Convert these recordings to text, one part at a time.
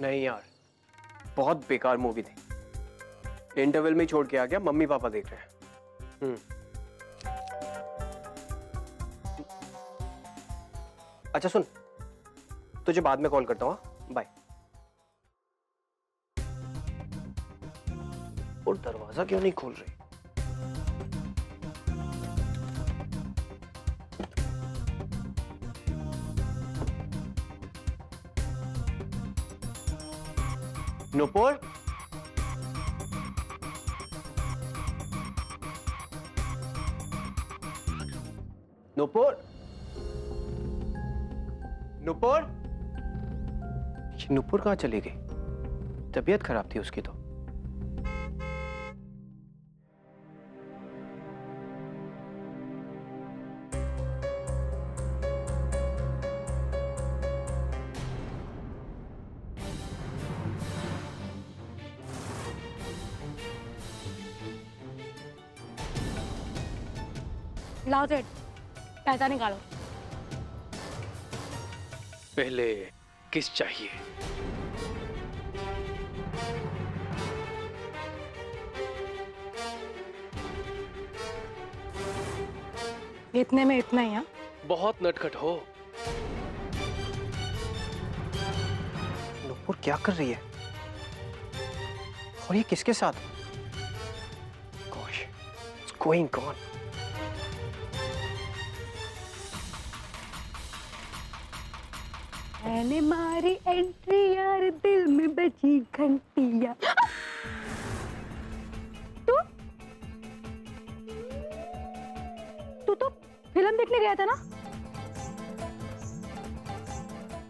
नहीं यार, बहुत बेकार मूवी थी। इंटरवल में ही छोड़ के आ गया, मम्मी पापा देख रहे हैं। अच्छा सुन, तुझे बाद में कॉल करता हूँ। बाय। और दरवाजा क्यों नहीं खोल रही? नुपुर, नुपुर, नुपुर। ये नुपुर कहाँ चली गई? तबीयत खराब थी उसकी तो। लाओ सेठ, पैसा निकालो। पहले किस चाहिए? इतने में इतना ही। हाँ, बहुत नटखट हो। नुपुर क्या कर रही है? और ये किसके साथ? Gosh, it's going on. मैंने मारी एंट्री यार, दिल में बची घंटिया। तू तो फिल्म देखने गया था ना?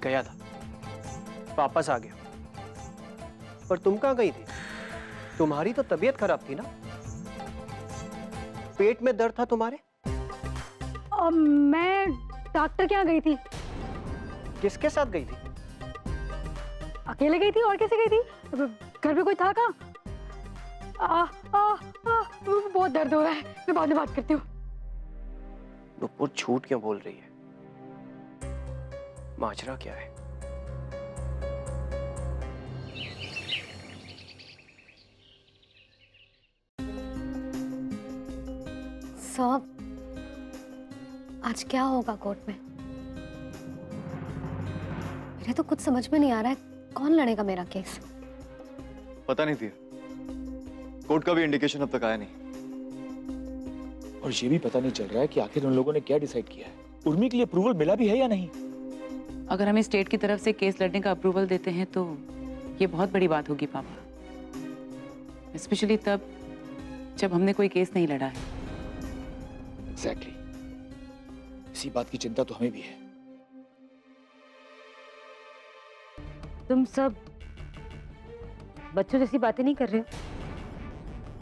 गया था, वापस आ गया। पर तुम कहाँ गई थी? तुम्हारी तो तबीयत खराब थी ना? पेट में दर्द था तुम्हारे? मैं डॉक्टर के यहाँ गई थी। किसके साथ गई थी? अकेले गई थी, और कैसे गई थी? घर पे कोई था कहाँ? बहुत दर्द हो रहा है, मैं बाद में बात करती हूँ। नुपुर झूठ क्यों बोल रही है? माजरा क्या है? साहब, आज क्या होगा कोर्ट में? मुझे तो कुछ समझ में नहीं आ रहा है, कौन लड़ेगा मेरा केस? पता नहीं थी, कोर्ट का भी इंडिकेशन अब तक आया नहीं। और ये भी पता नहीं चल रहा है कि आखिर उन लोगों ने क्या डिसाइड किया है। उर्मी के लिए अप्रूवल मिला भी है या नहीं? अगर हमें स्टेट की तरफ से केस लड़ने का अप्रूवल देते हैं तो ये बहुत बड़ी बात होगी पापा, स्पेशली तब जब हमने कोई केस नहीं लड़ा है। एग्जैक्टली, इसी बात की चिंता तो हमें भी है। तुम सब बच्चों जैसी बातें नहीं कर रहे हो।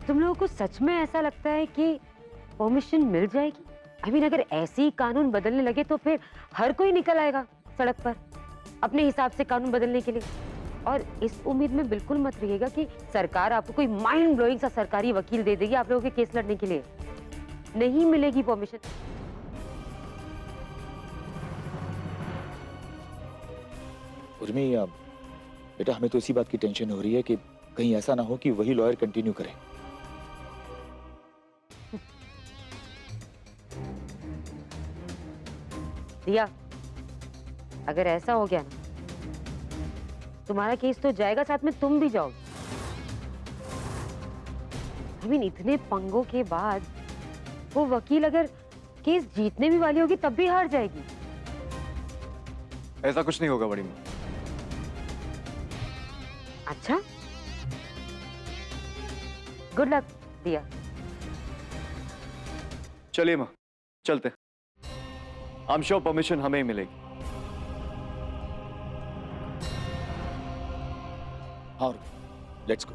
तुम लोगों को सच में ऐसा लगता है कि परमिशन मिल जाएगी? आई मीन, अगर ऐसे ही कानून बदलने लगे तो फिर हर कोई निकल आएगा सड़क पर अपने हिसाब से कानून बदलने के लिए। और इस उम्मीद में बिल्कुल मत रहिएगा कि सरकार आपको कोई माइंड ब्लोइंग सा सरकारी वकील दे देगी आप लोगों के केस लड़ने के लिए। नहीं मिलेगी परमिशन। उर्मी, बेटा हमें तो इसी बात की टेंशन हो रही है कि कहीं ऐसा ना हो कि वही लॉयर कंटिन्यू करे। दिया, अगर ऐसा हो गया ना, तुम्हारा केस तो जाएगा, साथ में तुम भी जाओगे। आई मीन, इतने पंगों के बाद वो वकील अगर केस जीतने भी वाली होगी तब भी हार जाएगी। ऐसा कुछ नहीं होगा बड़ी माँ। अच्छा, गुड लक दिया। चलिए माँ, चलते। आई एम श्योर परमिशन हमें ही मिलेगी। हाँ, लेट्स गो।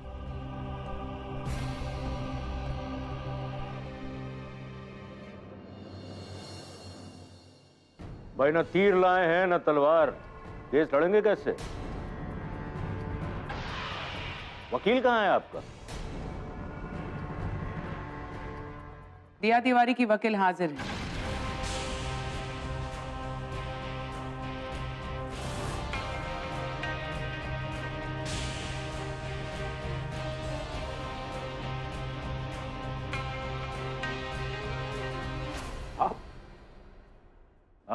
भाई, ना तीर लाए हैं ना तलवार, केस लड़ेंगे कैसे? वकील कहाँ है आपका? दिया तिवारी की वकील हाजिर है।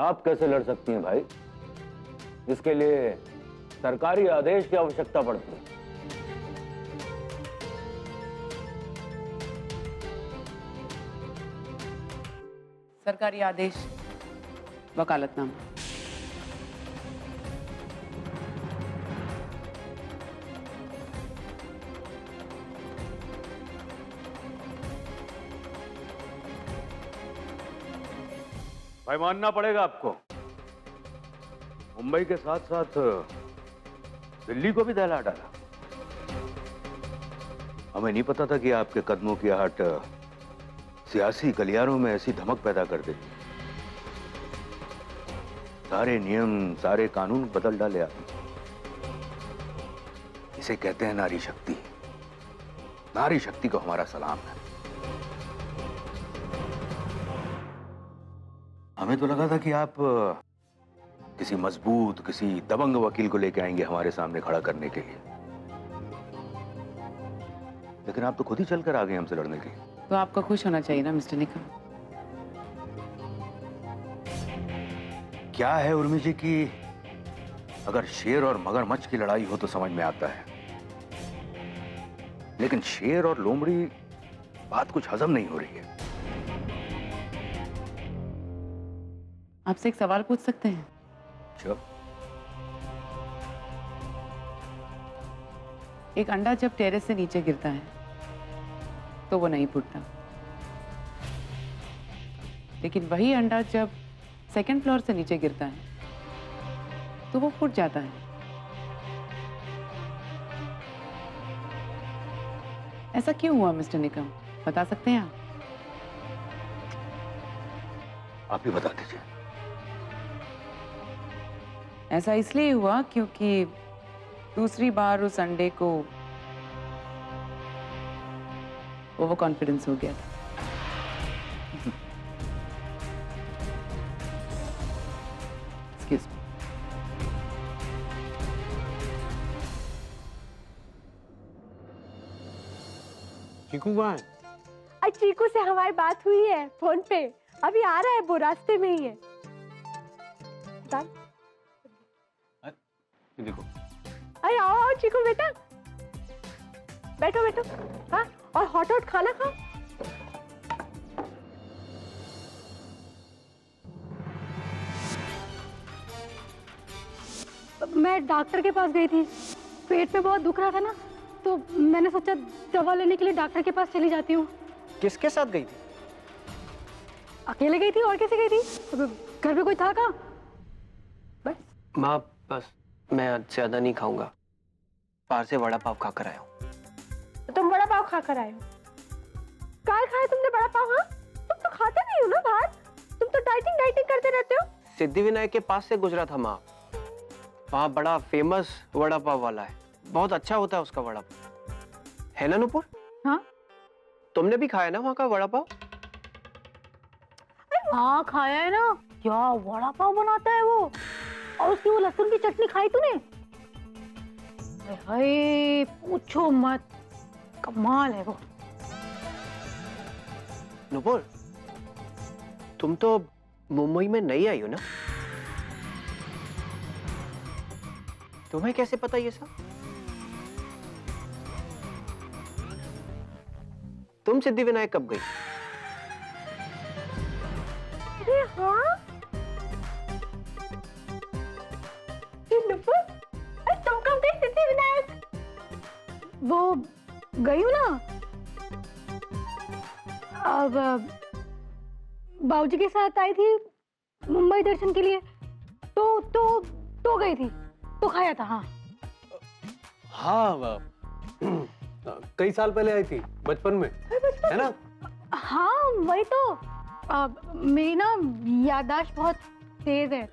आप कैसे लड़ सकती हैं भाई? इसके लिए सरकारी आदेश की आवश्यकता पड़ती है। सरकारी आदेश, वकालतनामा। भाई मानना पड़ेगा आपको, मुंबई के साथ साथ दिल्ली को भी दहला डाला। हमें नहीं पता था कि आपके कदमों की आहट सियासी गलियारों में ऐसी धमक पैदा कर देती। सारे नियम, सारे कानून बदल डाले आपने। इसे कहते हैं नारी शक्ति। नारी शक्ति को हमारा सलाम है। हमें तो लगा था कि आप किसी मजबूत, किसी दबंग वकील को लेके आएंगे हमारे सामने खड़ा करने के लिए, लेकिन आप तो खुद ही चलकर आ गए हमसे लड़ने के लिए। तो आपको खुश होना चाहिए ना मिस्टर निकम। क्या है उर्मी जी की अगर शेर और मगरमच्छ की लड़ाई हो तो समझ में आता है, लेकिन शेर और लोमड़ी बात कुछ हजम नहीं हो रही है। आपसे एक सवाल पूछ सकते हैं? अच्छा, एक अंडा जब टेरेस से नीचे गिरता है तो वो नहीं फूटता, लेकिन वही अंडा जब सेकंड फ्लोर से नीचे गिरता है तो वो फूट जाता है। ऐसा क्यों हुआ मिस्टर निकम, बता सकते हैं आप? आप ही बता दीजिए। ऐसा इसलिए हुआ क्योंकि दूसरी बार उस अंडे को ओवर कॉन्फिडेंस हो गया था। Excuse me. चीकू कहाँ है? आज चीकू से हमारी बात हुई है फोन पे, अभी आ रहा है, वो रास्ते में ही है। बता। ये देखो। अरे आओ आओ चीकू बेटा, बैठो बैठो। हाँ, और हॉट हॉट खाना खाओ। मैं डॉक्टर के पास गई थी, पेट में बहुत दुख रहा था ना, तो मैंने सोचा दवा लेने के लिए डॉक्टर के पास चली जाती हूँ। किसके साथ गई थी? अकेले गई थी, और कैसे गई थी? घर में कोई था क्या? बस। माँ बस, मैं आज ज्यादा नहीं खाऊंगा, बाहर से वड़ा पाव खाकर आया हूँ। तुम बड़ा पाव खाकर आए हो? कहाँ खाया तुमने बड़ा पाव? हाँ, तुम तो खाते नहीं हो ना बाहर, तुम तो डाइटिंग करते रहते हो। सिद्धिविनायक के पास से गुजरा था माँ, वहाँ बड़ा फेमस वड़ा पाव वाला है, बहुत अच्छा होता है उसका वड़ा पाव, है ना नुपुर? हाँ, तुमने भी खाया ना वहाँ का वड़ा पाव? हाँ खाया है ना, क्या वड़ा पाव बनाता है वो, और उसकी वो लहसुन की चटनी खाई तूने? हाय पूछो मत, कमाल है वो। नुपुर, तुम तो मुंबई में नई आई हो ना, तुम्हें कैसे पता ये सब? तुम सिद्धिविनायक कब गई? अरे हाँ, नुपुर, अरे तुम कब गई सिद्धिविनायक? वो गई हूँ ना, अब बाबूजी के साथ आई थी मुंबई दर्शन के लिए, तो गई थी, तो खाया था। हाँ हाँ, कई साल पहले आई थी, बचपन में, है ना? हाँ वही तो, मेरी ना याददाश्त बहुत तेज है,